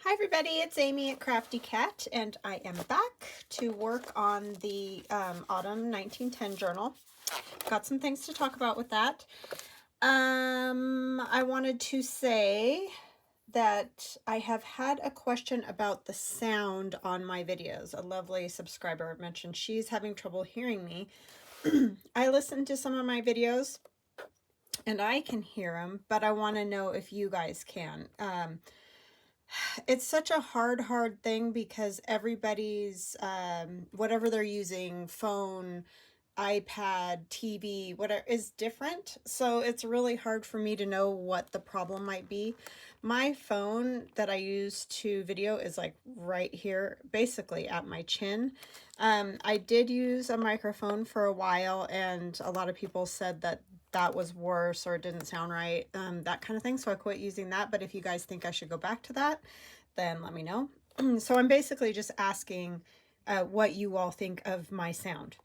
Hi everybody, it's Amy at Crafty Cat, and I am back to work on the Autumn 1910 journal. Got some things to talk about with that. I wanted to say that I have had a question about the sound on my videos. A lovely subscriber mentioned she's having trouble hearing me. I listened to some of my videos and I can hear them, but I want to know if you guys can. It's such a hard thing because everybody's, whatever they're using, phone, iPad, TV, whatever, is different. So it's really hard for me to know what the problem might be. My phone that I use to video is like right here, basically at my chin. I did use a microphone for a while, and a lot of people said that that was worse or it didn't sound right, that kind of thing. So I quit using that. But if you guys think I should go back to that, then let me know. So I'm basically just asking what you all think of my sound,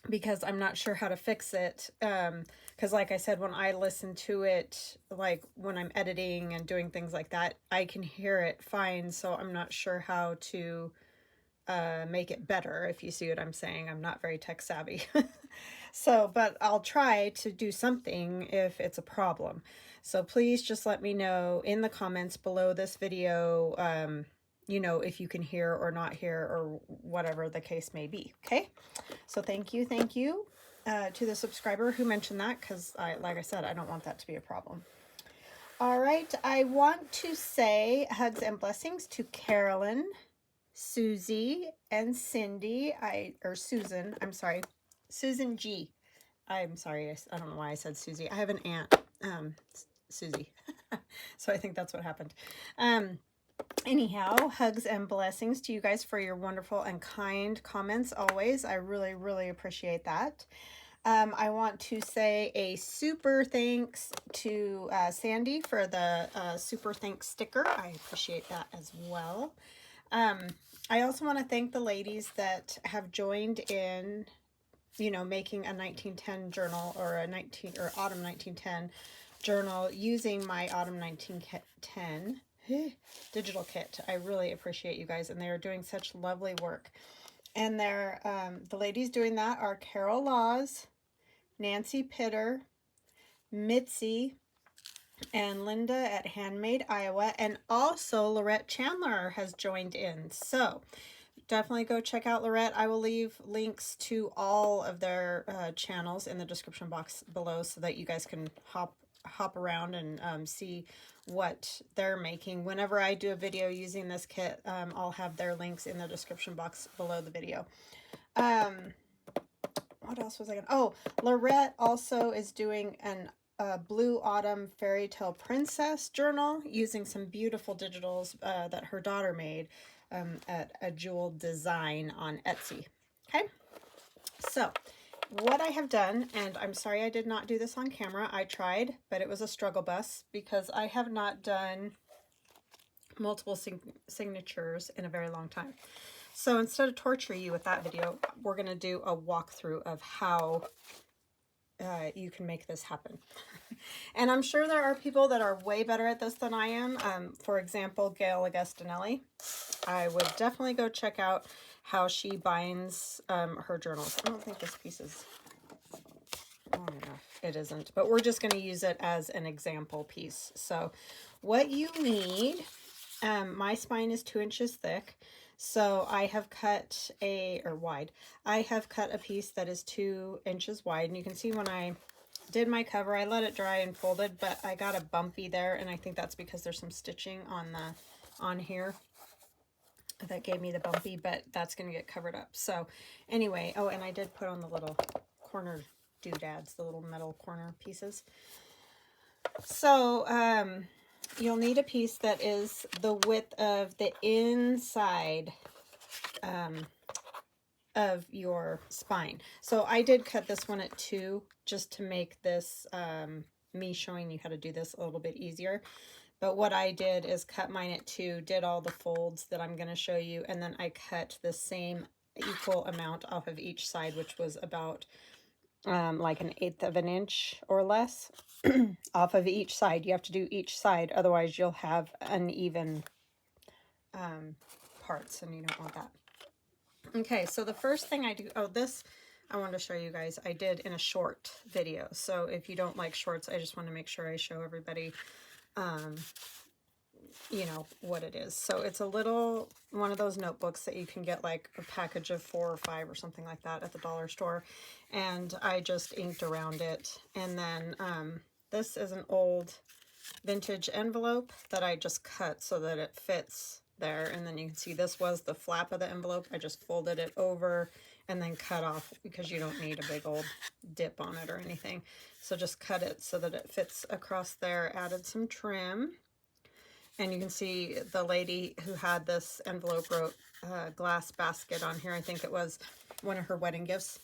because I'm not sure how to fix it. Because like I said, when I listen to it, like when I'm editing and doing things like that, I can hear it fine. So I'm not sure how to make it better, if you see what I'm saying. I'm not very tech savvy. So, but I'll try to do something if it's a problem. So please just let me know in the comments below this video, you know, if you can hear or not hear or whatever the case may be. Okay. So thank you to the subscriber who mentioned that, because like I said, I don't want that to be a problem. All right. I want to say hugs and blessings to Carolyn, Susie, and Cindy. Or Susan, I'm sorry. Susan G. I'm sorry, I don't know why I said Susie. I have an aunt, Susie. So I think that's what happened. Anyhow, hugs and blessings to you guys for your wonderful and kind comments always. I really appreciate that. I want to say a super thanks to Sandy for the super thanks sticker. I appreciate that as well. I also want to thank the ladies that have joined in, you know, making a 1910 journal or Autumn 1910 journal using my Autumn 1910 digital kit. I really appreciate you guys, and they are doing such lovely work. And they're the ladies doing that are Carol Laws, Nancy Pyter, Mitzie, and Linda at Handmadeiowa, and also Laurette Chandler has joined in. So definitely go check out Laurette. I will leave links to all of their channels in the description box below so that you guys can hop around and see what they're making. Whenever I do a video using this kit, I'll have their links in the description box below the video. What else was I gonna... Oh, Laurette also is doing an Blue Autumn Fairytale Princess journal using some beautiful digitals that her daughter made at a Jewel Design on Etsy. Okay, so what I have done, and I'm sorry I did not do this on camera. I tried, but it was a struggle bus because I have not done multiple signatures in a very long time. So instead of torturing you with that video, we're going to do a walkthrough of how you can make this happen. And I'm sure there are people that are way better at this than I am. For example, Gayle Sewing. I would definitely go check out how she binds her journals. I don't think this piece is long enough. It isn't, but we're just going to use it as an example piece. So what you need, my spine is 2 inches thick. So I have cut wide. I have cut a piece that is 2 inches wide. And you can see when I did my cover, I let it dry and folded, but I got a bumpy there. And I think that's because there's some stitching on here that gave me the bumpy, but that's going to get covered up. So anyway, oh, and I did put on the little corner doodads, the little metal corner pieces. So, you'll need a piece that is the width of the inside of your spine. So I did cut this one at 2 just to make this, me showing you how to do this a little bit easier. But what I did is cut mine at 2, did all the folds that I'm going to show you, and then I cut the same equal amount off of each side, which was about like 1/8 of an inch or less off of each side. You have to do each side, otherwise you'll have uneven parts, and you don't want that. Okay, so the first thing I do, oh, this I wanted to show you guys, I did in a short video. So if you don't like shorts, I just want to make sure I show everybody, you know, what it is. So it's a little, one of those notebooks that you can get like a package of 4 or 5 or something like that at the dollar store. And I just inked around it. And then this is an old vintage envelope that I just cut so that it fits there. And then you can see this was the flap of the envelope. I just folded it over and then cut off because you don't need a big old dip on it or anything. So just cut it so that it fits across there. Added some trim. And you can see the lady who had this envelope wrote glass basket on here. I think it was one of her wedding gifts.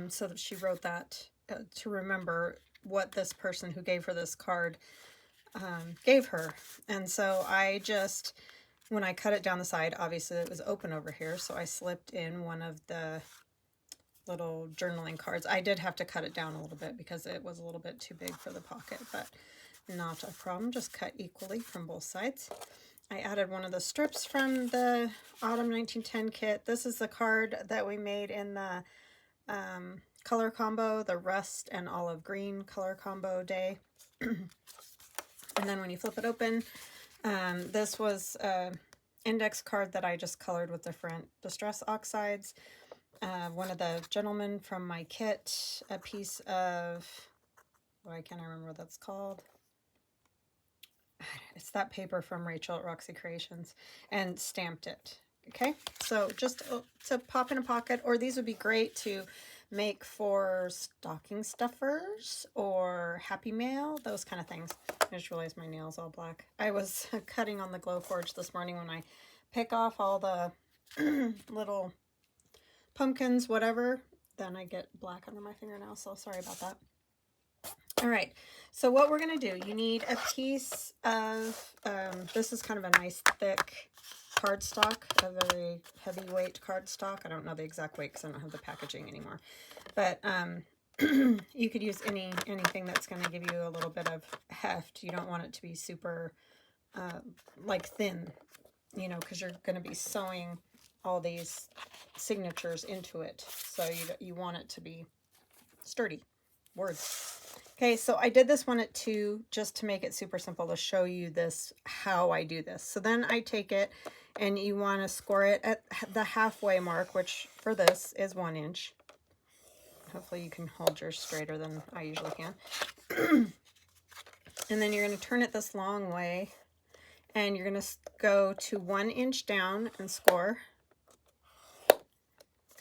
So that she wrote that to remember what this person who gave her this card gave her. And so I just, when I cut it down the side, obviously it was open over here, so I slipped in one of the little journaling cards. I did have to cut it down a little bit because it was a little bit too big for the pocket, but not a problem. Just cut equally from both sides. I added one of the strips from the Autumn 1910 kit. This is the card that we made in the color combo, the rust and olive green color combo day. And then when you flip it open, this was an index card that I just colored with different distress oxides. One of the gentlemen from my kit, a piece of, why can't I remember what that's called? It's that paper from Rachel at Roxy Creations, and stamped it. Okay, so just to pop in a pocket, or these would be great to make for stocking stuffers or Happy Mail, those kind of things. I just realized my nail's all black. I was cutting on the Glowforge this morning. When I pick off all the little pumpkins, whatever, then I get black under my fingernails, so sorry about that. All right, so what we're going to do, you need a piece of, this is kind of a nice thick cardstock, a very heavyweight cardstock. I don't know the exact weight because I don't have the packaging anymore. But you could use anything that's going to give you a little bit of heft. You don't want it to be super, like thin, you know, because you're going to be sewing all these signatures into it. So you want it to be sturdy. Words. Okay, so I did this one at 2 just to make it super simple to show you this, how I do this. So then I take it and you want to score it at the halfway mark, which for this is 1 inch. Hopefully you can hold yours straighter than I usually can. And then you're going to turn it this long way and you're going to go to 1 inch down and score.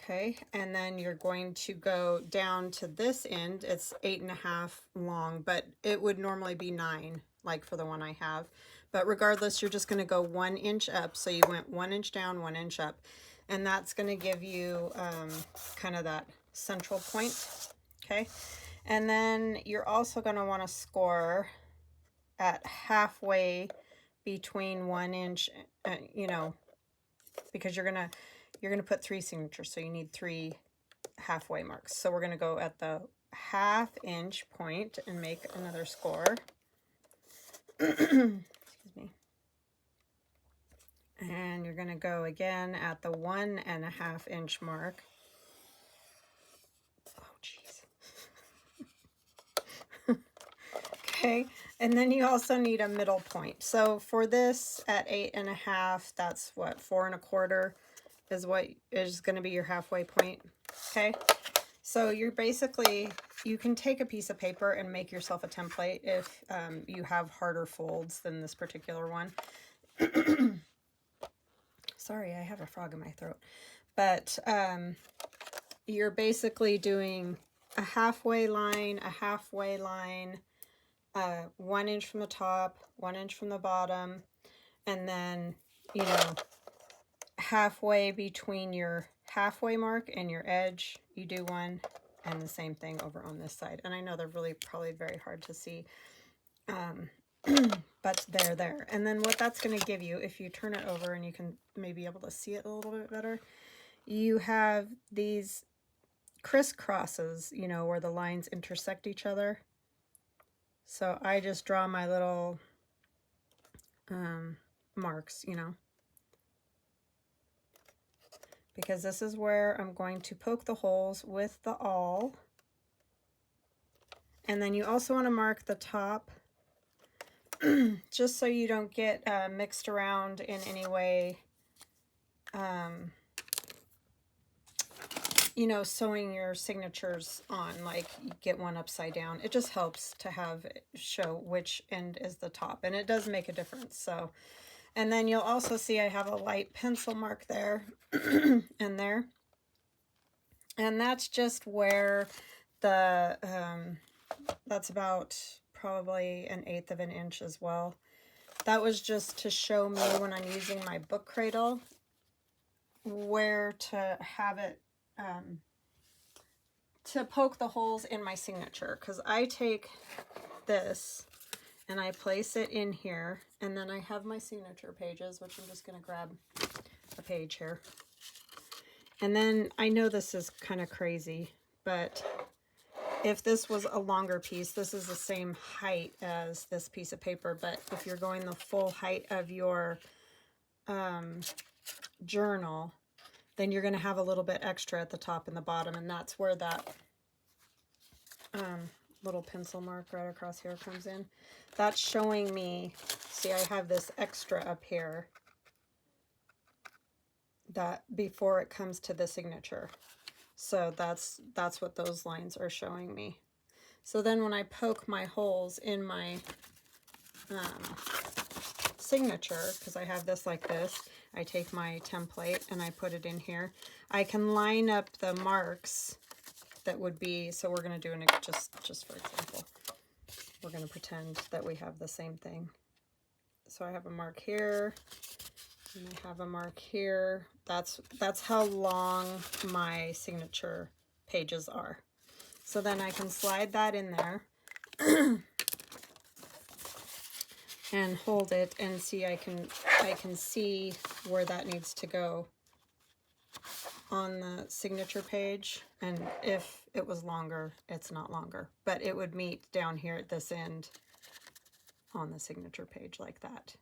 Okay, and then you're going to go down to this end. It's 8.5 long, but it would normally be 9, like for the one I have. But regardless, you're just going to go 1 inch up. So you went 1 inch down, 1 inch up. And that's going to give you kind of that central point. Okay, and then you're also going to want to score at halfway between 1 inch, you know, because you're going to put 3 signatures, so you need 3 halfway marks. So we're going to go at the 1/2 inch point and make another score. Excuse me. And you're going to go again at the 1.5 inch mark. Oh, jeez. Okay, and then you also need a middle point. So for this at 8.5, that's what, 4 1/4 is what is going to be your halfway point. Okay, so you're basically, you can take a piece of paper and make yourself a template if you have harder folds than this particular one. Sorry, I have a frog in my throat. But you're basically doing a halfway line, 1 inch from the top, 1 inch from the bottom, and then, you know, halfway between your halfway mark and your edge, you do 1, and the same thing over on this side. And I know they're really probably very hard to see, but they're there. And then what that's going to give you, if you turn it over and you can maybe able to see it a little bit better, you have these crisscrosses, you know, where the lines intersect each other. So I just draw my little marks, you know, because this is where I'm going to poke the holes with the awl. And then you also want to mark the top just so you don't get mixed around in any way, you know, sewing your signatures on, like you get one upside down. It just helps to have it show which end is the top, and it does make a difference. So, and then you'll also see I have a light pencil mark there and there, and that's just where the that's about probably 1/8 of an inch as well. That was just to show me when I'm using my book cradle where to have it, to poke the holes in my signature, because I take this and I place it in here, and then I have my signature pages, which I'm just going to grab a page here. And then I know this is kind of crazy, but if this was a longer piece, this is the same height as this piece of paper, but if you're going the full height of your journal, then you're going to have a little bit extra at the top and the bottom, and that's where that little pencil mark right across here comes in. That's showing me, see, I have this extra up here that before it comes to the signature. So that's what those lines are showing me. So then when I poke my holes in my signature, because I have this like this, I take my template and I put it in here. I can line up the marks that would be, so we're going to do an, just for example, we're going to pretend that we have the same thing. So I have a mark here, and I have a mark here. That's how long my signature pages are. So then I can slide that in there and hold it and see, I can see where that needs to go on the signature page. And if it was longer, it's not longer, but it would meet down here at this end on the signature page like that.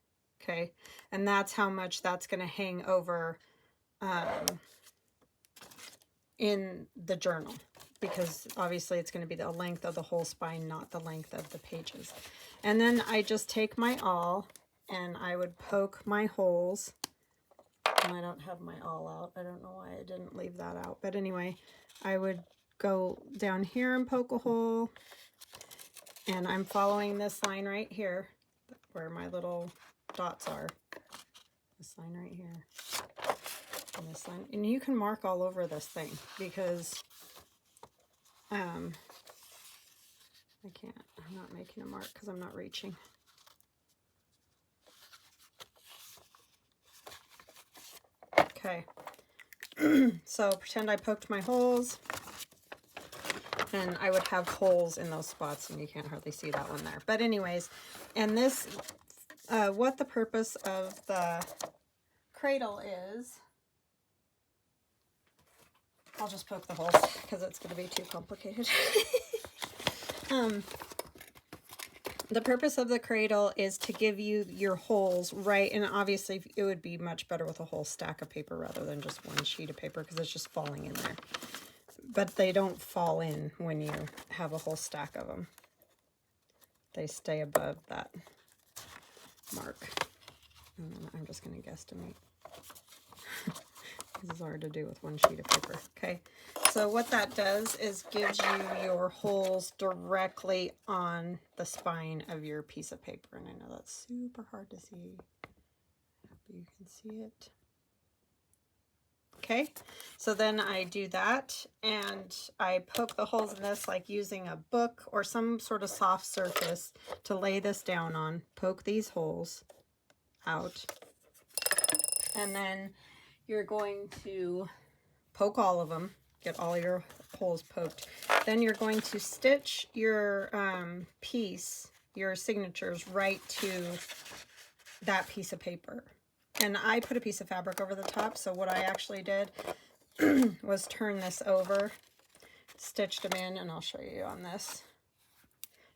Okay, and that's how much that's going to hang over in the journal, because obviously it's going to be the length of the whole spine, not the length of the pages. And then I just take my awl and I would poke my holes, and I don't have my awl out. I don't know why I didn't leave that out, but anyway, I would go down here and poke a hole, and I'm following this line right here where my little dots are. This line right here. And this line. And you can mark all over this thing, because I can't. I'm not making a mark because I'm not reaching. Okay. So pretend I poked my holes, and I would have holes in those spots, and you can't hardly see that one there. But anyways, and this, what the purpose of the cradle is, I'll just poke the holes because it's going to be too complicated. The purpose of the cradle is to give you your holes right, and obviously it would be much better with a whole stack of paper rather than just one sheet of paper, because it's just falling in there. But they don't fall in when you have a whole stack of them. They stay above that mark. And I'm just going to guesstimate. This is hard to do with one sheet of paper. Okay, so what that does is gives you your holes directly on the spine of your piece of paper. And I know that's super hard to see. I hope you can see it. Okay, so then I do that, and I poke the holes in this like using a book or some sort of soft surface to lay this down on. Poke these holes out, and then you're going to poke all of them, get all your holes poked. Then you're going to stitch your piece, your signatures, right to that piece of paper. And I put a piece of fabric over the top, so what I actually did was turn this over, stitched them in, and I'll show you on this,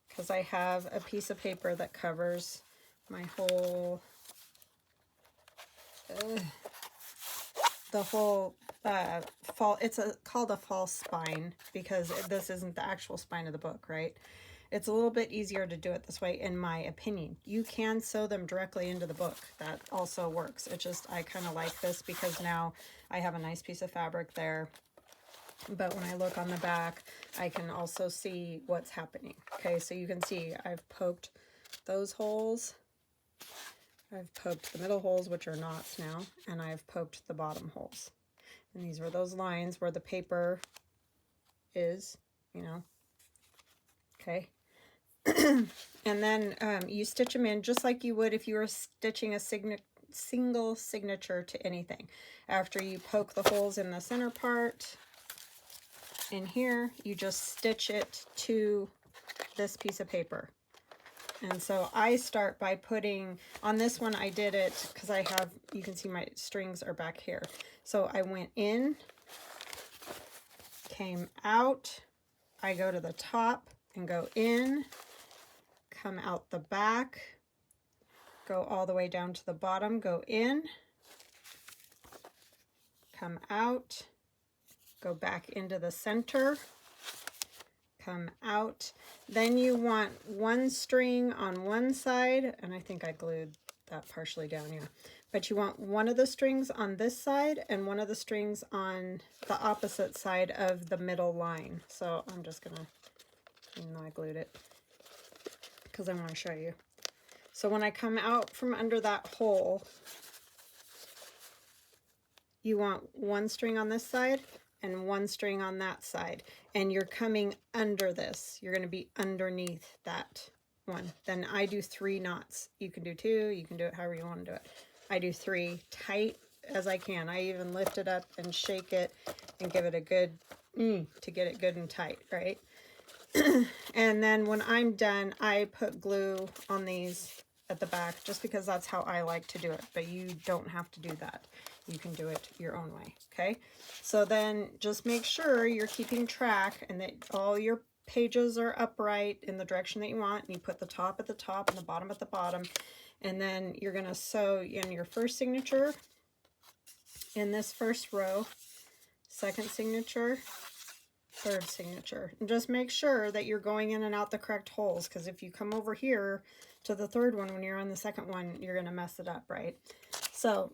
because I have a piece of paper that covers my whole the whole it's called a false spine because this isn't the actual spine of the book, right? It's a little bit easier to do it this way, in my opinion. You can sew them directly into the book. That also works. It's just, I kind of like this because now I have a nice piece of fabric there. But when I look on the back, I can also see what's happening. Okay, so you can see I've poked those holes. I've poked the middle holes, which are knots now, and I've poked the bottom holes. And these were those lines where the paper is, you know. Okay. And then you stitch them in just like you would if you were stitching a single signature to anything. After you poke the holes in the center part in here, you just stitch it to this piece of paper. And so I start by putting, on this one I did it because I have, you can see my strings are back here. So I went in, came out, I go to the top and go in, come out the back, go all the way down to the bottom, go in, come out, go back into the center, come out. Then you want one string on one side, and I think I glued that partially down, yeah. But you want one of the strings on this side and one of the strings on the opposite side of the middle line. So I'm just gonna, even though I glued it, because I want to show you. So when I come out from under that hole, you want one string on this side and one string on that side, and you're coming under this. You're going to be underneath that one. Then I do 3 knots. You can do 2, you can do it however you want to do it. I do 3 tight as I can. I even lift it up and shake it and give it a good to get it good and tight, right? And then when I'm done, I put glue on these at the back just because that's how I like to do it, but you don't have to do that. You can do it your own way, okay? So then just make sure you're keeping track and that all your pages are upright in the direction that you want. And you put the top at the top and the bottom at the bottom. And then you're going to sew in your first signature in this first row, second signature, third signature. And just make sure that you're going in and out the correct holes, because if you come over here to the third one when you're on the second one, you're going to mess it up, right? So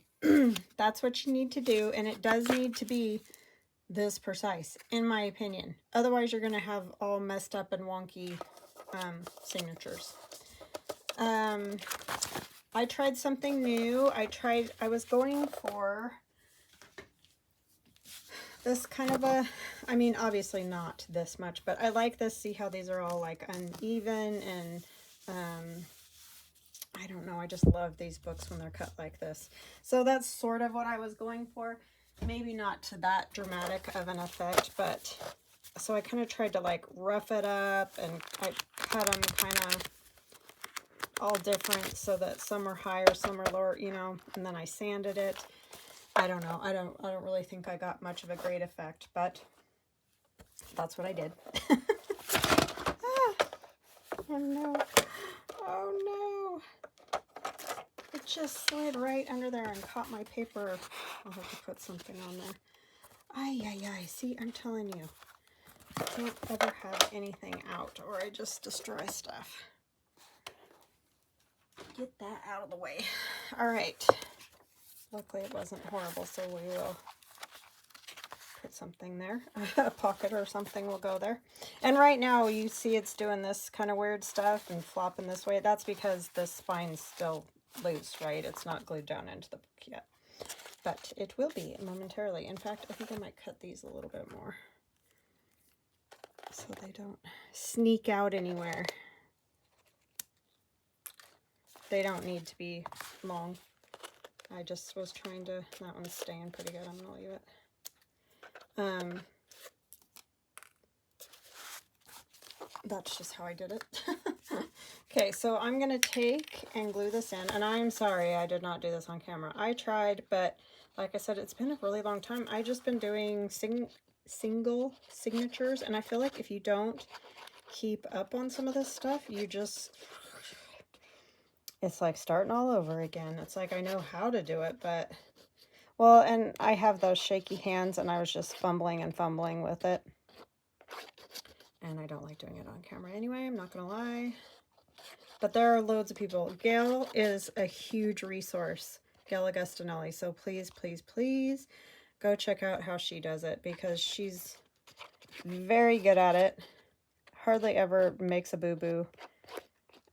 that's what you need to do, and it does need to be this precise, in my opinion. Otherwise, you're going to have all messed up and wonky signatures. I tried something new. I was going for this kind of a, I mean, obviously not this much, but I like this. See how these are all like uneven, and I don't know, I just love these books when they're cut like this. So that's sort of what I was going for. Maybe not to that dramatic of an effect, but so I kind of tried to like rough it up, and I cut them kind of all different so that some are higher, some are lower, you know, and then I sanded it. I don't know. I don't really think I got much of a great effect, but that's what I did. Oh no. Oh no. It just slid right under there and caught my paper. I'll have to put something on there. Ay, ay, ay. See, I'm telling you. I can't ever have anything out or I just destroy stuff. Get that out of the way. All right. Luckily it wasn't horrible, so we will put something there. A pocket or something will go there. And right now you see it's doing this kind of weird stuff and flopping this way. That's because the spine's still loose, right? It's not glued down into the book yet. But it will be momentarily. In fact, I think I might cut these a little bit more so they don't sneak out anywhere. They don't need to be long. I just was trying to, that one's staying pretty good. I'm gonna leave it. That's just how I did it. Okay, so I'm gonna take and glue this in, and I'm sorry I did not do this on camera. I tried, but like I said, it's been a really long time. I've just been doing single signatures, and I feel like if you don't keep up on some of this stuff, you just, it's like starting all over again. It's like I know how to do it, but, well, and I have those shaky hands, and I was just fumbling and fumbling with it. And I don't like doing it on camera anyway, I'm not gonna lie. But there are loads of people. Gayle is a huge resource, Gayle Augustinelli. So please, please, please go check out how she does it, because she's very good at it. Hardly ever makes a boo-boo,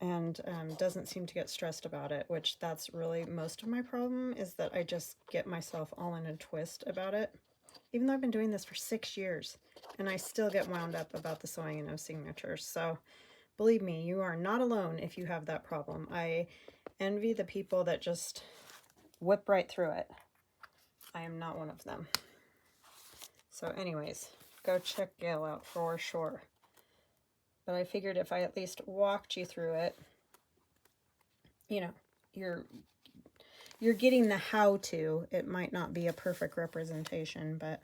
and doesn't seem to get stressed about it, which that's really most of my problem, is that I just get myself all in a twist about it. Even though I've been doing this for 6 years, and I still get wound up about the sewing and no signatures. So believe me, you are not alone if you have that problem. I envy the people that just whip right through it. I am not one of them. So anyways, go check Gayle out for sure. But I figured if I at least walked you through it, you know, you're getting the how-to. It might not be a perfect representation, but...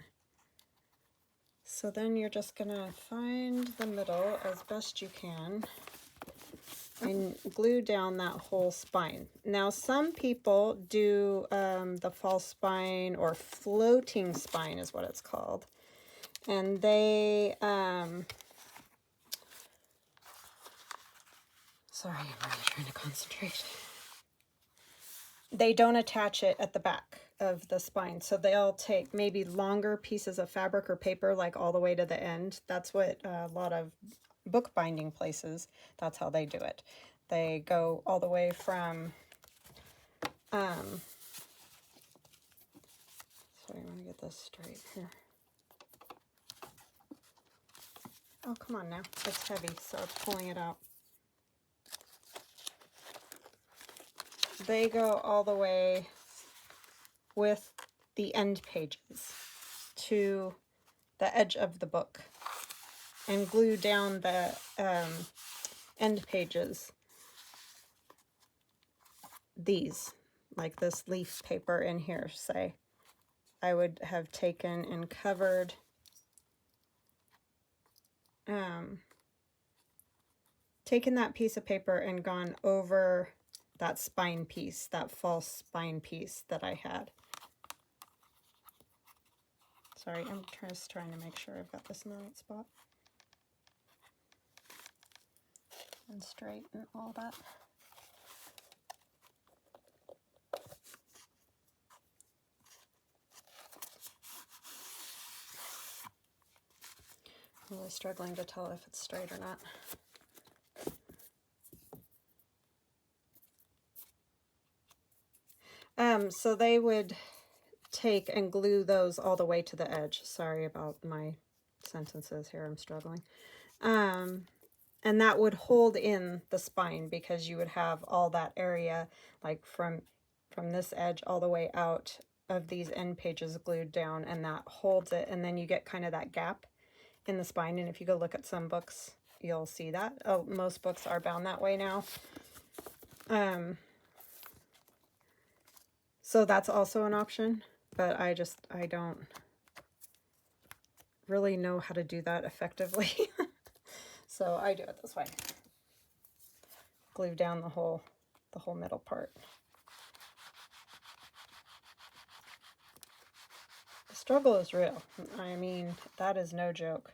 So then you're just gonna find the middle as best you can and glue down that whole spine. Now, some people do the false spine, or floating spine is what it's called. And they, sorry, I'm really trying to concentrate. They don't attach it at the back of the spine. So they'll take maybe longer pieces of fabric or paper, like all the way to the end. That's what a lot of bookbinding places, that's how they do it. They go all the way from, sorry, I want to get this straight here. Oh, come on now. It's heavy, so it's pulling it out. They go all the way with the end pages to the edge of the book and glue down the end pages. These, like this leaf paper in here, say, I would have taken and covered taken that piece of paper and gone over that spine piece, that false spine piece that I had. Sorry, I'm just trying to make sure I've got this in the right spot. And straight and all that. I'm really struggling to tell if it's straight or not. So they would take and glue those all the way to the edge. Sorry about my sentences here, I'm struggling. And that would hold in the spine, because you would have all that area, like from this edge all the way out of these end pages glued down, and that holds it, and then you get kind of that gap in the spine. And if you go look at some books, you'll see that. Oh, most books are bound that way now. So that's also an option, but I don't really know how to do that effectively. So I do it this way. Glue down the whole middle part. The struggle is real. I mean, that is no joke.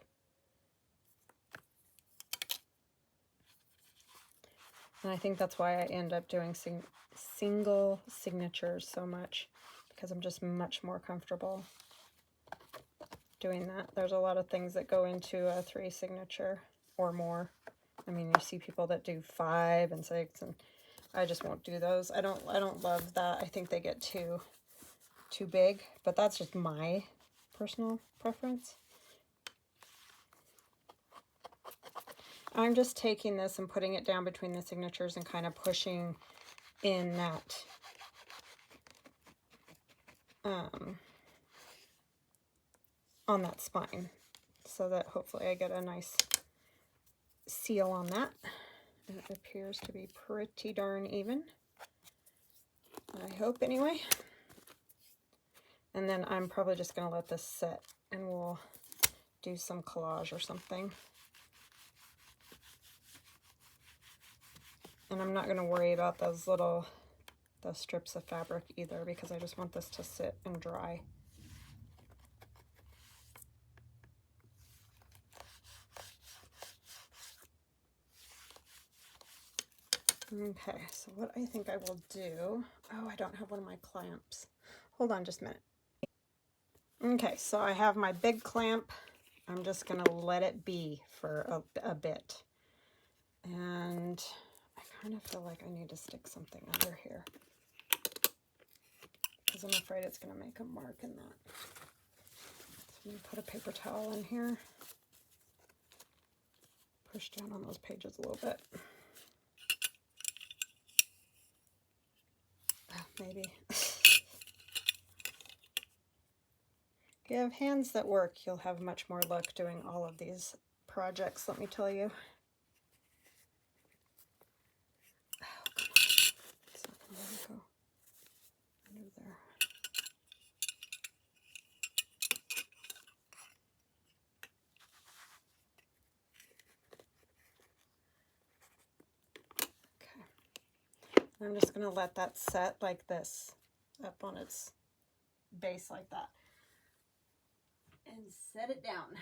And I think that's why I end up doing single signatures so much, because I'm just much more comfortable doing that. There's a lot of things that go into a 3 signature or more. I mean, you see people that do 5 and 6, and I just won't do those. I don't love that. I think they get too big, but that's just my personal preference. I'm just taking this and putting it down between the signatures and kind of pushing in that on that spine, so that hopefully I get a nice seal on that. And it appears to be pretty darn even, I hope anyway. And then I'm probably just going to let this sit, and we'll do some collage or something. And I'm not going to worry about those strips of fabric either, because I just want this to sit and dry. Okay, so what I think I will do, oh, I don't have one of my clamps. Hold on just a minute. Okay, so I have my big clamp. I'm just going to let it be for a bit. And I kind of feel like I need to stick something under here, because I'm afraid it's going to make a mark in that. So I'm going to put a paper towel in here. Push down on those pages a little bit. Maybe. If you have hands that work, you'll have much more luck doing all of these projects, let me tell you. Oh, come on. It's not going to let it go under there. Okay. I'm just going to let that set like this, up on its base like that. And set it down.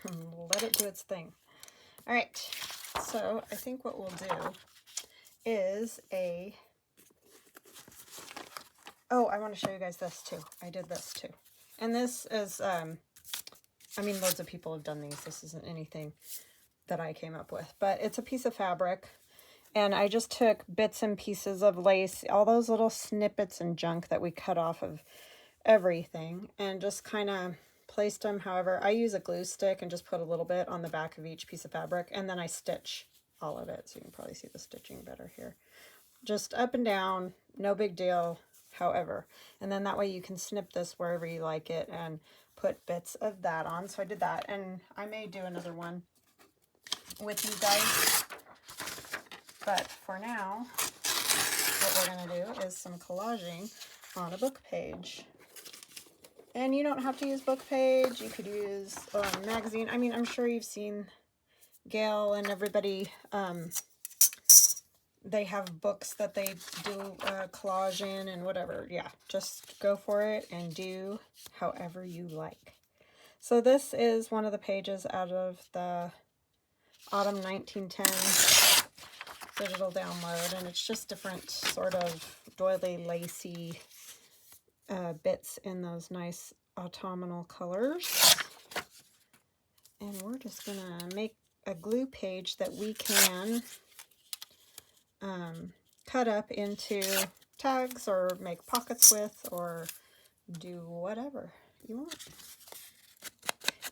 And let it do its thing. All right, so I think what we'll do is oh, I want to show you guys this too. I did this too. And this is, I mean, loads of people have done these. This isn't anything that I came up with, but it's a piece of fabric. And I just took bits and pieces of lace, all those little snippets and junk that we cut off of everything, and just kind of placed them however. I use a glue stick and just put a little bit on the back of each piece of fabric, and then I stitch all of it. So you can probably see the stitching better here. Just up and down, no big deal, however. And then that way you can snip this wherever you like it and put bits of that on. So I did that, and I may do another one with you guys. But for now, what we're going to do is some collaging on a book page. And you don't have to use book page. You could use magazine. I mean, I'm sure you've seen Gayle and everybody. They have books that they do collage in and whatever. Yeah, just go for it and do however you like. So this is one of the pages out of the Autumn 1910 digital download, and it's just different sort of doily lacy bits in those nice autumnal colors. And we're just gonna make a glue page that we can cut up into tags or make pockets with, or do whatever you want.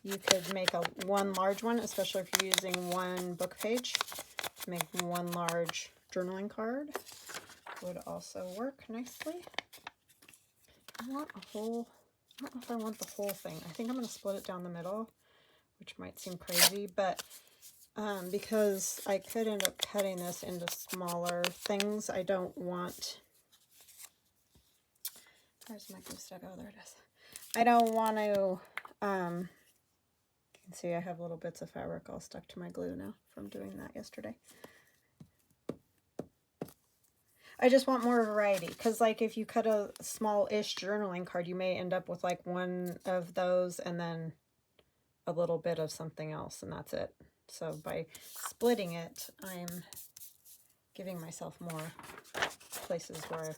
You could make one large one, especially if you're using one book page. Make one large journaling card would also work nicely. I want a whole, I don't know if I want the whole thing. I think I'm going to split it down the middle, which might seem crazy, but because I could end up cutting this into smaller things, I don't want, where's my glue stick? Oh, there it is. I don't want to, you can see I have little bits of fabric all stuck to my glue now from doing that yesterday. I just want more variety, because like if you cut a small-ish journaling card, you may end up with like one of those and then a little bit of something else, and that's it. So by splitting it, I'm giving myself more places where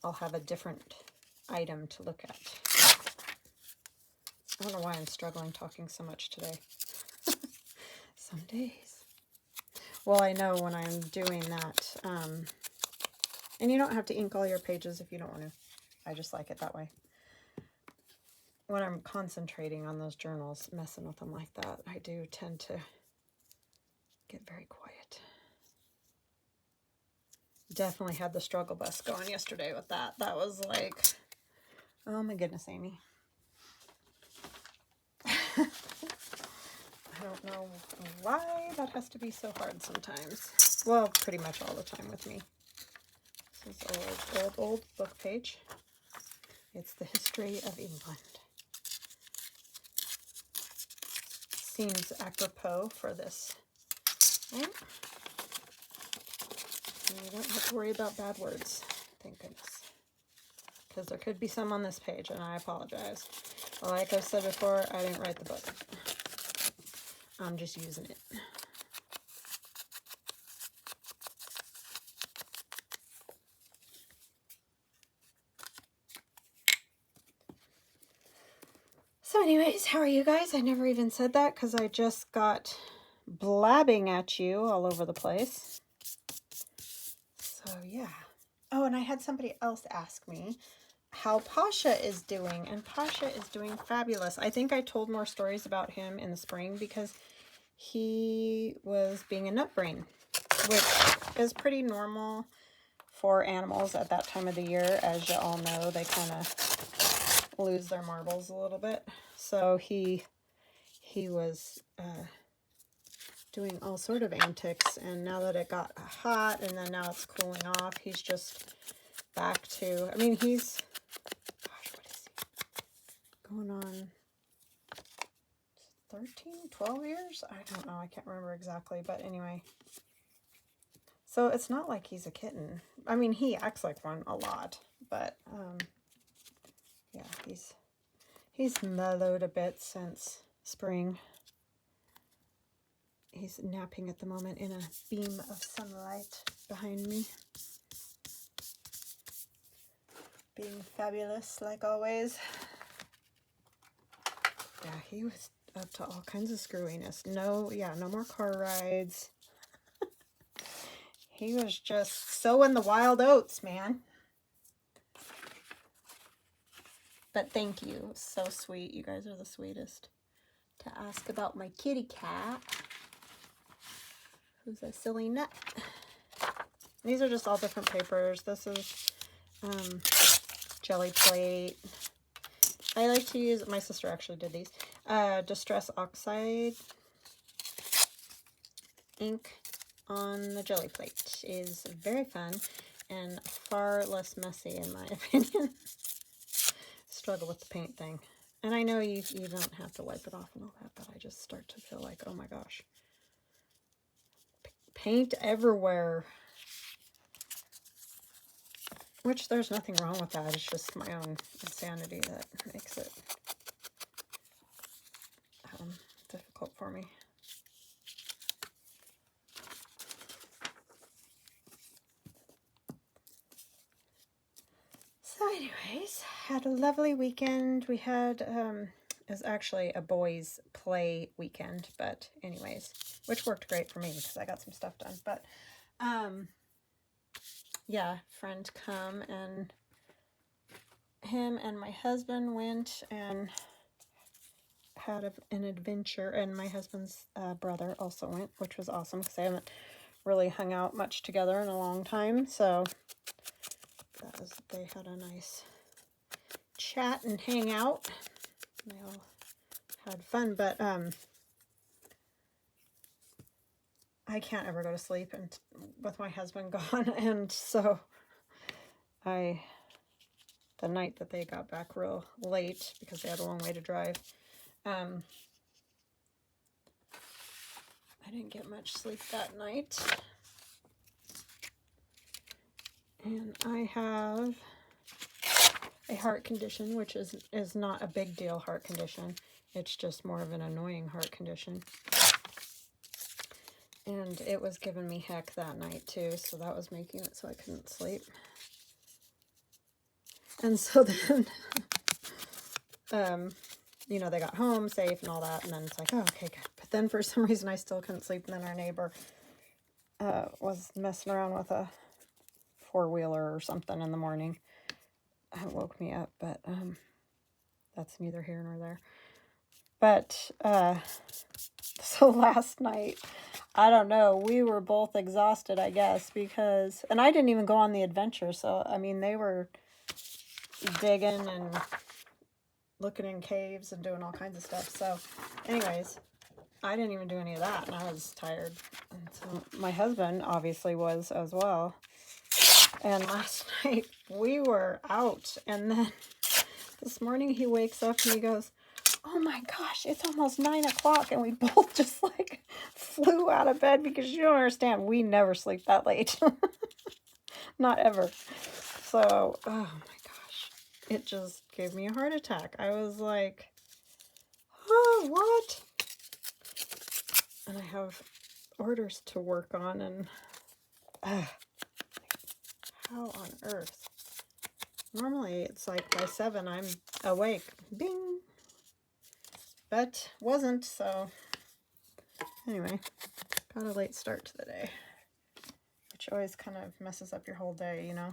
I'll have a different item to look at. I don't know why I'm struggling talking so much today. Some days. Well, I know when I'm doing that, and you don't have to ink all your pages if you don't want to. I just like it that way. When I'm concentrating on those journals, messing with them like that, I do tend to get very quiet. Definitely had the struggle bus going yesterday with that. That was like, oh my goodness, Amy. I don't know why that has to be so hard sometimes. Well, pretty much all the time with me. This is old book page. It's the history of England. Seems apropos for this. Right? And you don't have to worry about bad words. Thank goodness. Because there could be some on this page, and I apologize. Like I've said before, I didn't write the book. I'm just using it. So anyways, how are you guys? I never even said that because I just got blabbing at you all over the place. So yeah. Oh, and I had somebody else ask me how Pasha is doing, and Pasha is doing fabulous. I think I told more stories about him in the spring because he was being a nut brain, which is pretty normal for animals at that time of the year. As you all know, they kind of lose their marbles a little bit. So he was doing all sort of antics, and now that it got hot and then now it's cooling off, he's just back to, I mean, he's, gosh, what is he going on, 12 years? I don't know, I can't remember exactly, but anyway. So it's not like he's a kitten. I mean, he acts like one a lot, but yeah, he's mellowed a bit since spring. He's napping at the moment in a beam of sunlight behind me. Being fabulous, like always. Yeah, he was up to all kinds of screwiness. No more car rides. He was just sowing the wild oats, man. But thank you. So sweet. You guys are the sweetest. To ask about my kitty cat, who's a silly nut. These are just all different papers. This is jelly plate. I like to use, my sister actually did these, Distress Oxide ink on the jelly plate is very fun and far less messy in my opinion. Struggle with the paint thing. And I know you don't have to wipe it off and all that, but I just start to feel like, oh my gosh. Paint everywhere. Which there's nothing wrong with that. It's just my own insanity that makes it difficult for me. So anyways, had a lovely weekend. We had, it was actually a boys' play weekend, but anyways, which worked great for me because I got some stuff done. But, yeah, friend come, and him and my husband went and had an adventure, and my husband's brother also went, which was awesome because I haven't really hung out much together in a long time. So they had a nice chat and hang out. They all had fun, but I can't ever go to sleep and with my husband gone, and so the night that they got back real late because they had a long way to drive, I didn't get much sleep that night. And I have a heart condition, which is not a big deal heart condition. It's just more of an annoying heart condition. And it was giving me heck that night too, so that was making it so I couldn't sleep. And so then, you know, they got home safe and all that, and then it's like, oh, okay, good. But then for some reason I still couldn't sleep, and then our neighbor was messing around with a four-wheeler or something in the morning. It woke me up, but that's neither here nor there. But so last night, I don't know, we were both exhausted, I guess, because, and I didn't even go on the adventure, so I mean, they were digging and looking in caves and doing all kinds of stuff. So anyways, I didn't even do any of that, and I was tired. And so my husband obviously was as well. And last night we were out, and then this morning he wakes up and he goes, oh my gosh, it's almost 9 o'clock and we both just like flew out of bed because you don't understand. We never sleep that late. Not ever. So, oh my gosh, it just gave me a heart attack. I was like, oh, what? And I have orders to work on, and how on earth? Normally it's like by 7 I'm awake. Bing! But wasn't, so anyway, got a late start to the day, which always kind of messes up your whole day, you know.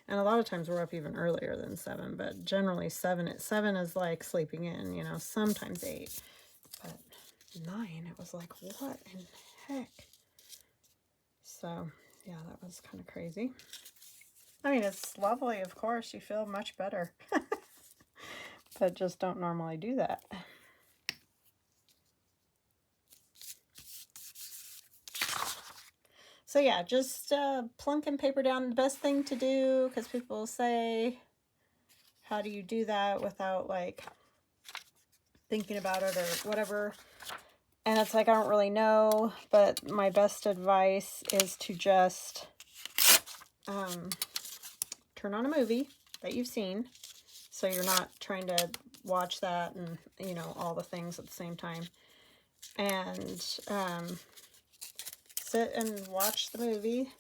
And a lot of times we're up even earlier than 7, but generally 7 is like sleeping in, you know, sometimes 8. But 9, it was like, what in the heck? So, yeah, that was kind of crazy. I mean, it's lovely, of course. You feel much better. But just don't normally do that. So yeah, just plunking paper down. The best thing to do, because people say, how do you do that without like thinking about it or whatever? And it's like, I don't really know, but my best advice is to just turn on a movie that you've seen, so you're not trying to watch that and, you know, all the things at the same time. And sit and watch the movie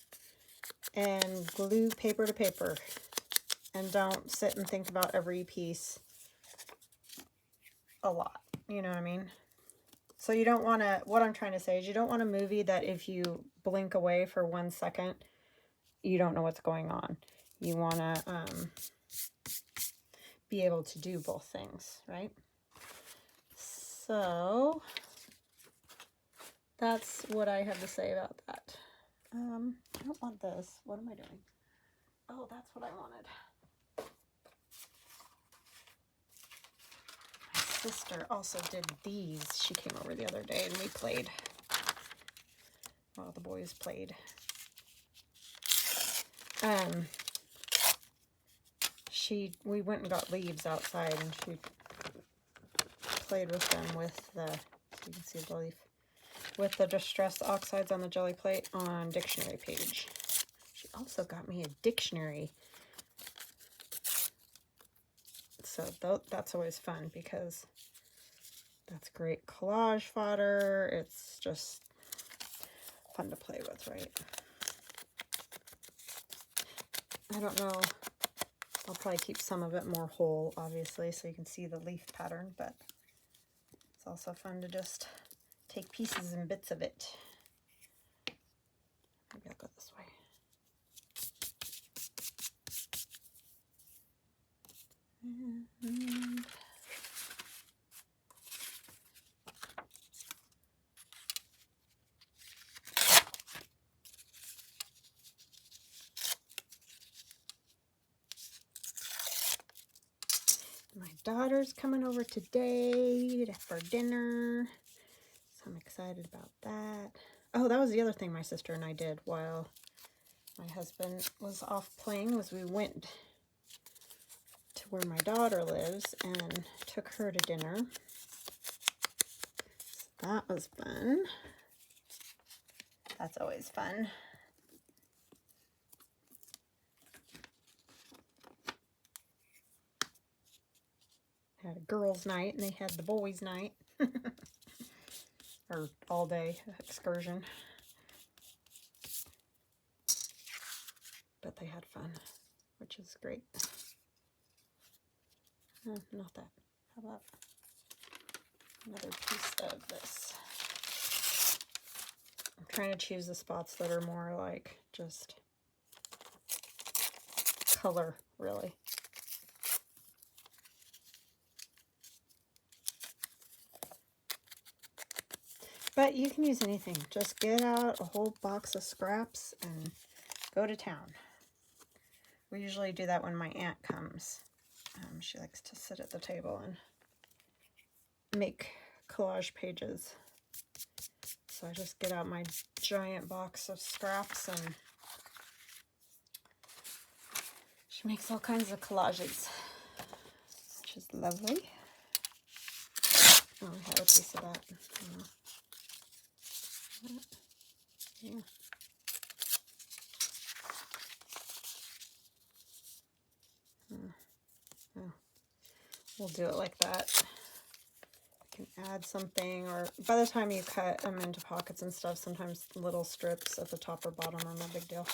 and glue paper to paper. And don't sit and think about every piece a lot. You know what I mean? So you don't want to, what I'm trying to say is you don't want a movie that if you blink away for 1 second, you don't know what's going on. You want to be able to do both things, right? So that's what I have to say about that. I don't want this. What am I doing? Oh, that's what I wanted. My sister also did these. She came over the other day and we played. Well, the boys played. We went and got leaves outside, and she played with them with the, so you can see the leaf, with the distress oxides on the jelly plate on dictionary page. She also got me a dictionary. So that's always fun because that's great collage fodder. It's just fun to play with, right? I don't know. I'll probably keep some of it more whole, obviously, so you can see the leaf pattern, but it's also fun to just take pieces and bits of it. Maybe I'll go this way. And my daughter's coming over today for dinner, so I'm excited about that. Oh, that was the other thing my sister and I did while my husband was off playing, was we went to where my daughter lives and took her to dinner. So that was fun. That's always fun. Had a girls' night and they had the boys' night. Or all-day excursion. But they had fun, which is great. Not that. How about another piece of this? I'm trying to choose the spots that are more like just color, really. But you can use anything. Just get out a whole box of scraps and go to town. We usually do that when my aunt comes. She likes to sit at the table and make collage pages. So I just get out my giant box of scraps and she makes all kinds of collages. which is lovely. Oh, I have a piece of that. Yeah. Oh. We'll do it like that. You can add something, or by the time you cut them into pockets and stuff, sometimes little strips at the top or bottom are no big deal.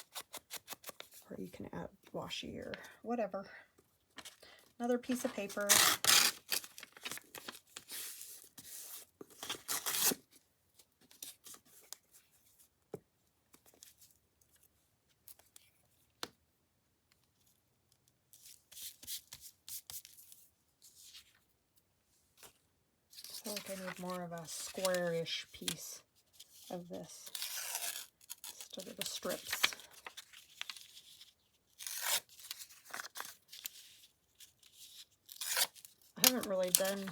Or you can add washi or whatever. Another piece of paper. I feel like I need more of a squarish piece of this instead of the strips. I haven't really done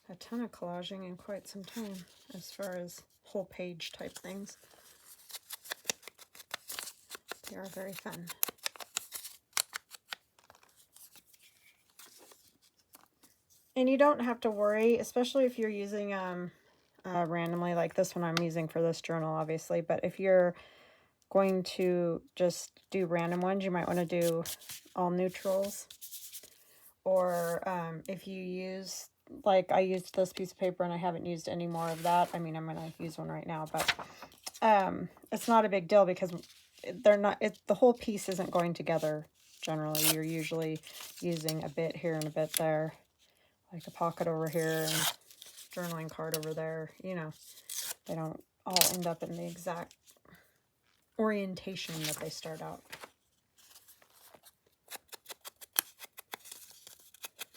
a ton of collaging in quite some time as far as whole page type things. They are very fun. And you don't have to worry, especially if you're using randomly, like this one I'm using for this journal, obviously. But if you're going to just do random ones, you might want to do all neutrals. Or if you use, like I used this piece of paper and I haven't used any more of that. I mean, I'm going to use one right now, but it's not a big deal because they're not, the whole piece isn't going together generally. You're usually using a bit here and a bit there, like a pocket over here and journaling card over there. You know, they don't all end up in the exact orientation that they start out.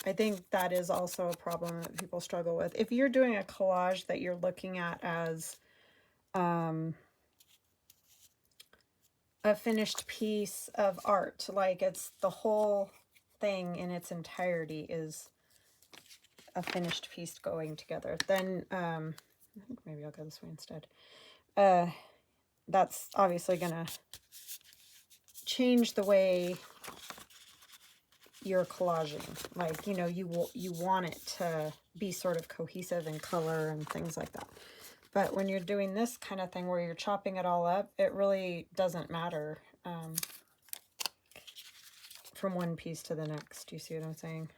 I think that is also a problem that people struggle with. If you're doing a collage that you're looking at as a finished piece of art, like it's the whole thing in its entirety is a finished piece going together, then I think maybe I'll go this way instead. That's obviously gonna change the way you're collaging. Like, you know, you want it to be sort of cohesive in color and things like that. But when you're doing this kind of thing where you're chopping it all up, it really doesn't matter from one piece to the next. Do you see what I'm saying?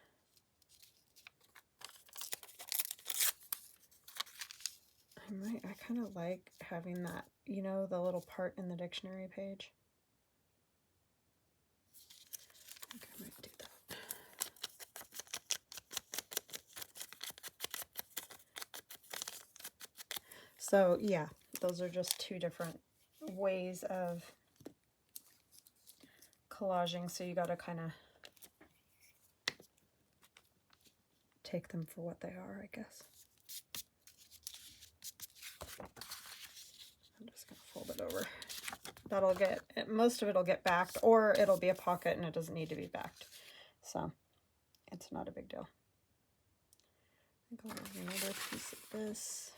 I kind of like having that, you know, the little part in the dictionary page. I think I might do that. So yeah, those are just two different ways of collaging. So you got to kind of take them for what they are, I guess. I'm just going to fold it over. That'll get, most of it will get backed, or it'll be a pocket and it doesn't need to be backed. So it's not a big deal. I think I'll have another piece of this.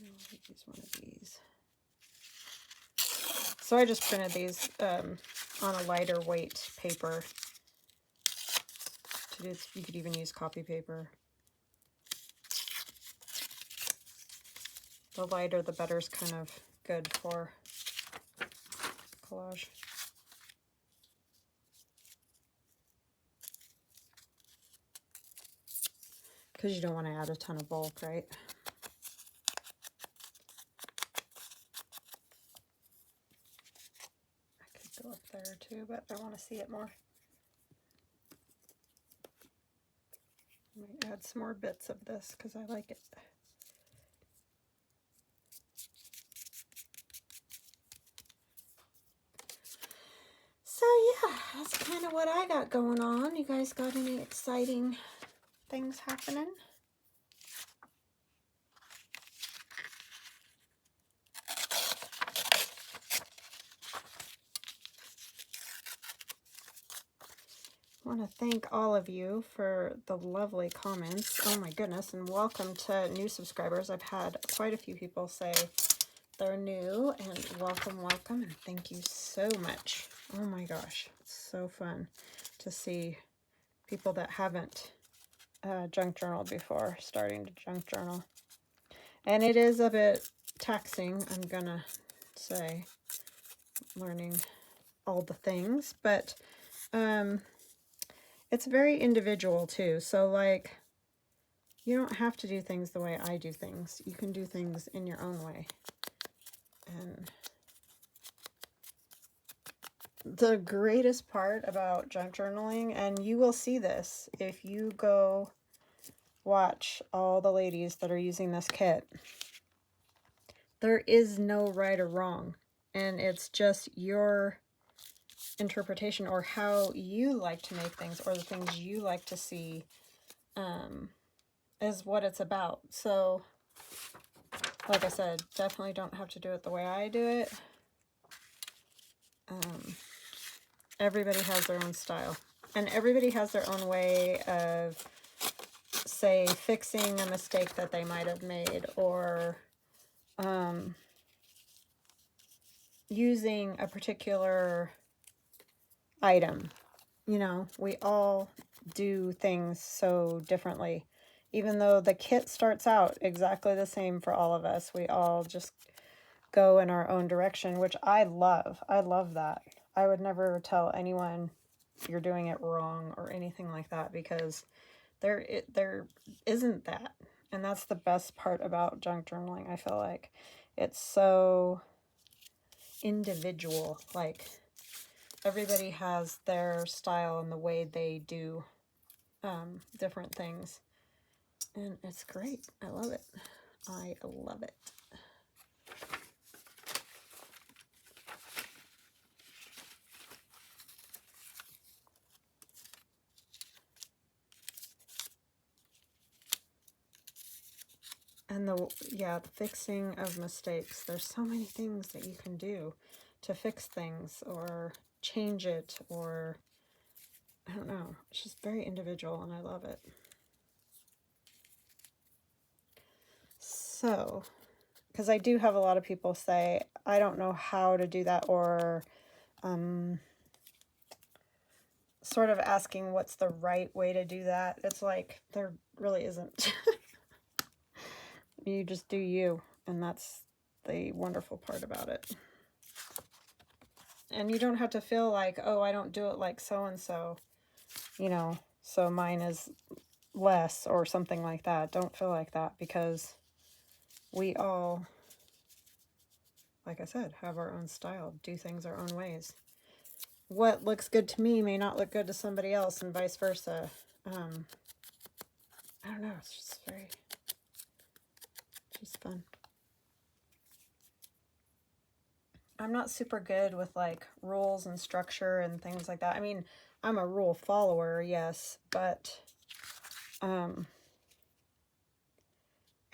I'll use one of these. So I just printed these on a lighter weight paper. You could even use copy paper. The lighter, the better is kind of good for collage. Because you don't want to add a ton of bulk, right? I could go up there too, but I want to see it more. I might add some more bits of this because I like it. So yeah, that's kind of what I got going on. You guys got any exciting things happening? I want to thank all of you for the lovely comments. Oh my goodness, and welcome to new subscribers. I've had quite a few people say they're new, and welcome, and thank you so much. Oh my gosh, it's so fun to see people that haven't junk journaled before starting to junk journal. And it is a bit taxing, I'm gonna say, learning all the things, but it's very individual too. So like, you don't have to do things the way I do things. You can do things in your own way. And the greatest part about junk journaling, and you will see this if you go watch all the ladies that are using this kit, there is no right or wrong, and it's just your interpretation or how you like to make things or the things you like to see is what it's about. So like I said, definitely don't have to do it the way I do it. Everybody has their own style, and everybody has their own way of, say, fixing a mistake that they might have made, or using a particular item. You know, we all do things so differently. Even though the kit starts out exactly the same for all of us, we all just go in our own direction, which I love. I love that. I would never tell anyone you're doing it wrong or anything like that, because there isn't that. And that's the best part about junk journaling. I feel like it's so individual. Like, everybody has their style and the way they do different things. And it's great. I love it. I love it. And the fixing of mistakes. There's so many things that you can do to fix things or change it, or I don't know. It's just very individual, and I love it. So, because I do have a lot of people say, I don't know how to do that, or sort of asking what's the right way to do that. It's like, there really isn't. You just do you, and that's the wonderful part about it. And you don't have to feel like, oh, I don't do it like so-and-so, you know, so mine is less or something like that. Don't feel like that, because we all, like I said, have our own style, do things our own ways. What looks good to me may not look good to somebody else, and vice versa. I don't know, it's just fun. I'm not super good with like rules and structure and things like that. I mean, I'm a rule follower, yes, but I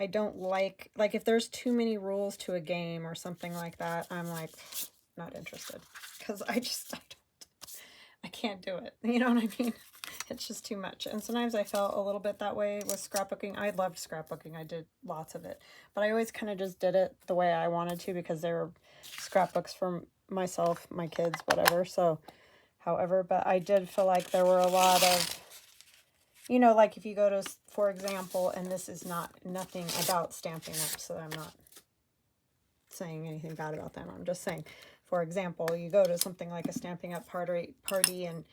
don't like if there's too many rules to a game or something like that, I'm like, not interested, because I can't do it. You know what I mean? It's just too much. And sometimes I felt a little bit that way with scrapbooking. I loved scrapbooking. I did lots of it. But I always kind of just did it the way I wanted to, because they were scrapbooks for myself, my kids, whatever. So, however, but I did feel like there were a lot of, you know, like if you go to, for example, and this is nothing about Stampin' Up, so I'm not saying anything bad about them. I'm just saying, for example, you go to something like a Stampin' Up party and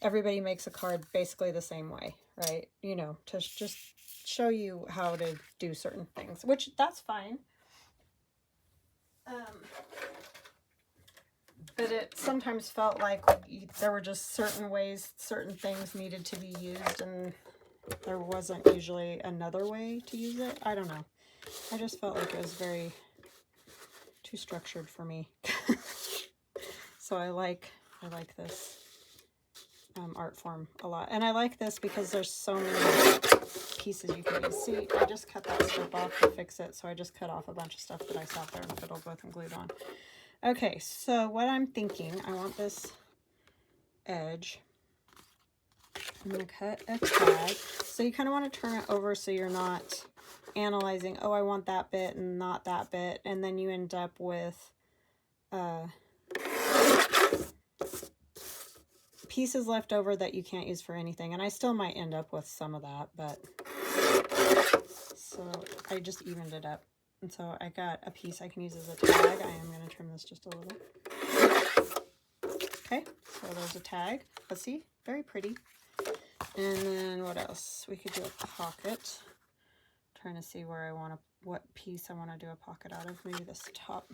everybody makes a card basically the same way, right? You know, to just show you how to do certain things, which that's fine. But it sometimes felt like there were just certain ways certain things needed to be used, and there wasn't usually another way to use it. I don't know. I just felt like it was very too structured for me. So I like this art form a lot. And I like this because there's so many pieces you can use. See, I just cut that strip off to fix it, so I just cut off a bunch of stuff that I sat there and fiddled with and glued on. Okay, so what I'm thinking, I want this edge. I'm going to cut a tag. So you kind of want to turn it over so you're not analyzing, oh, I want that bit and not that bit, and then you end up with pieces left over that you can't use for anything. And I still might end up with some of that, but so I just evened it up. And so I got a piece I can use as a tag. I am going to trim this just a little. Okay, so there's a tag. Let's see, very pretty. And then what else? We could do a pocket. I'm trying to see where I want to, what piece I want to do a pocket out of. Maybe this top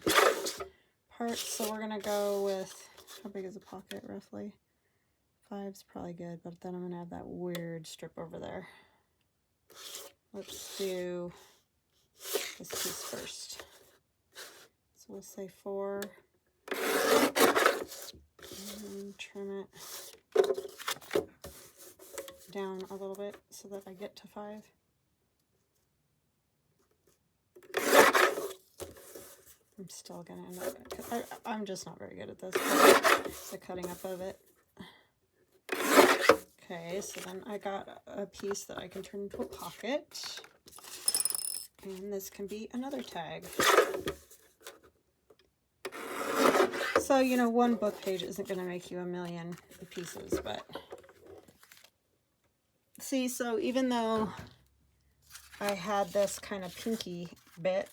part. So we're going to go with, how big is a pocket roughly? 5's probably good, but then I'm going to have that weird strip over there. Let's do this piece first. So we'll say 4. And trim it down a little bit so that I get to 5. I'm still going to end up, I'm just not very good at this, the cutting up of it. Okay, so then I got a piece that I can turn into a pocket. And this can be another tag. So, you know, one book page isn't going to make you a million pieces, but see, so even though I had this kind of pinky bit,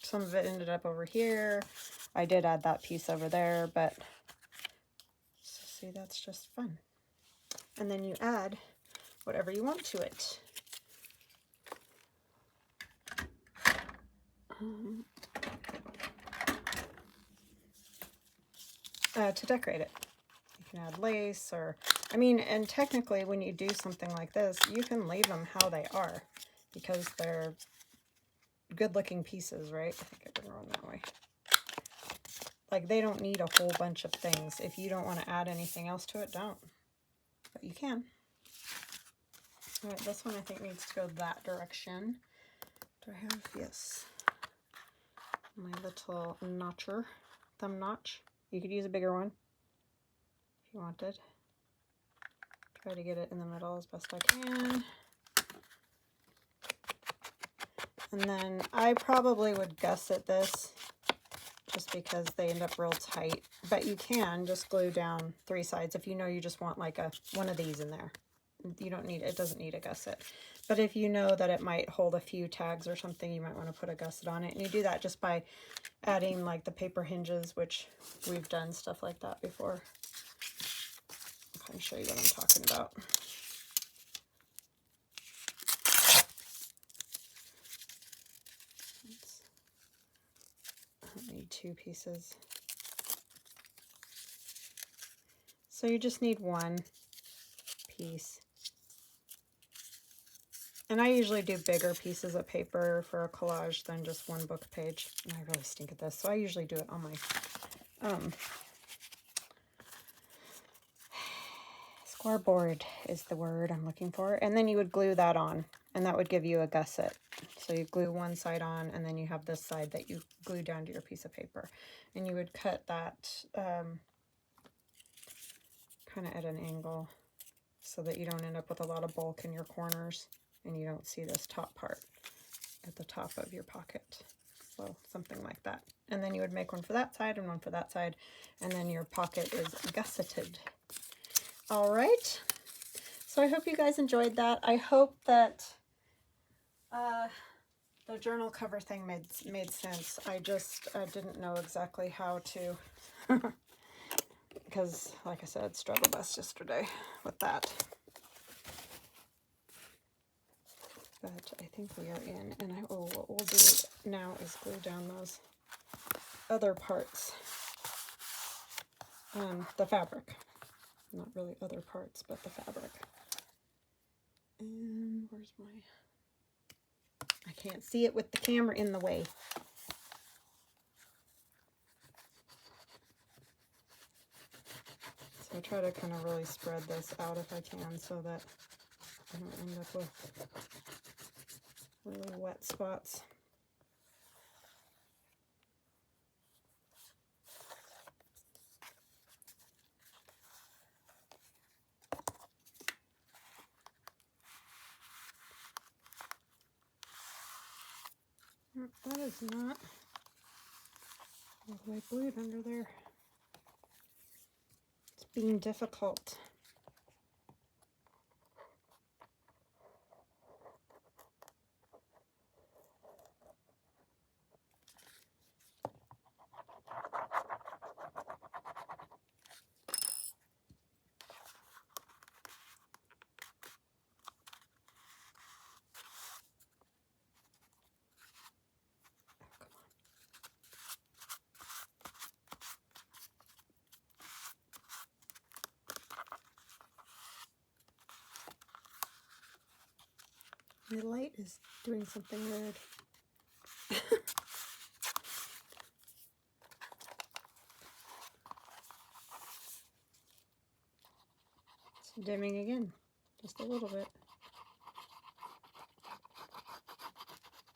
some of it ended up over here. I did add that piece over there, but so see, that's just fun. And then you add whatever you want to it. To decorate it. You can add lace or, I mean, and technically when you do something like this, you can leave them how they are because they're good looking pieces, right? I think it would run that way. Like they don't need a whole bunch of things. If you don't want to add anything else to it, don't. But you can. All right, this one I think needs to go that direction. Do I have, yes, my little notcher, thumb notch. You could use a bigger one if you wanted. Try to get it in the middle as best I can. And then I probably would gusset this just because they end up real tight. But you can just glue down 3 sides if you know you just want like one of these in there. You don't need, it doesn't need a gusset. But if you know that it might hold a few tags or something, you might want to put a gusset on it. And you do that just by adding like the paper hinges, which we've done stuff like that before. I'll kind of show you what I'm talking about. I need 2 pieces. So you just need 1 piece. And I usually do bigger pieces of paper for a collage than just 1 book page. And I really stink at this, so I usually do it on my scoreboard is the word I'm looking for. And then you would glue that on, and that would give you a gusset. So you glue one side on, and then you have this side that you glue down to your piece of paper. And you would cut that kind of at an angle so that you don't end up with a lot of bulk in your corners. And you don't see this top part at the top of your pocket. So something like that. And then you would make one for that side and one for that side. And then your pocket is gusseted. All right. So I hope you guys enjoyed that. I hope that the journal cover thing made sense. I just didn't know exactly how to, because like I said, struggle bus yesterday with that. But I think we are in, and what we'll do now is glue down those other parts, the fabric, not really other parts, but the fabric. And where's I can't see it with the camera in the way. So I try to kind of really spread this out if I can so that I don't end up with really wet spots. That is not all the way glued under there. It's being difficult. My light is doing something weird. It's dimming again, just a little bit.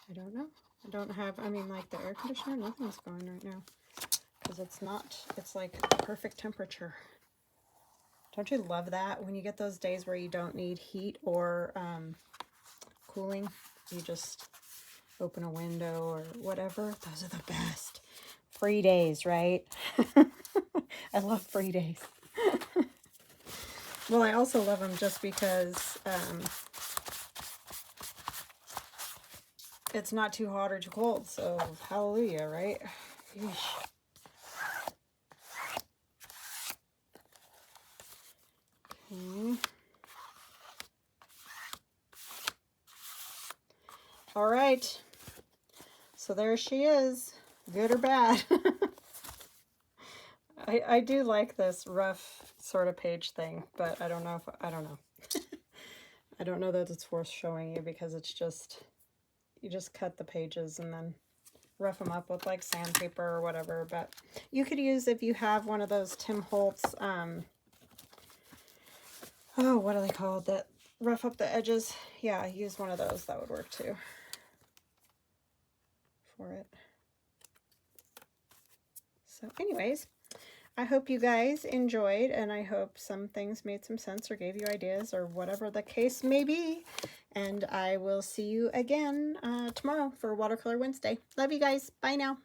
I don't know. I don't have, I mean, like the air conditioner, nothing's going right now. Because it's not, it's like perfect temperature. Don't you love that? When you get those days where you don't need heat or cooling, you just open a window or whatever. Those are the best. Free days, right? I love free days. Well, I also love them just because it's not too hot or too cold. So hallelujah, right? Yeesh. Okay. All right. So there she is, good or bad. I do like this rough sort of page thing, but I don't know if, I don't know. I don't know that it's worth showing you because it's just, you just cut the pages and then rough them up with like sandpaper or whatever. But you could use, if you have one of those Tim Holtz, oh, what are they called, that rough up the edges? Yeah, use one of those, that would work too for it. So anyways, I hope you guys enjoyed, and I hope some things made some sense or gave you ideas or whatever the case may be. And I will see you again tomorrow for Watercolor Wednesday. Love you guys. Bye now.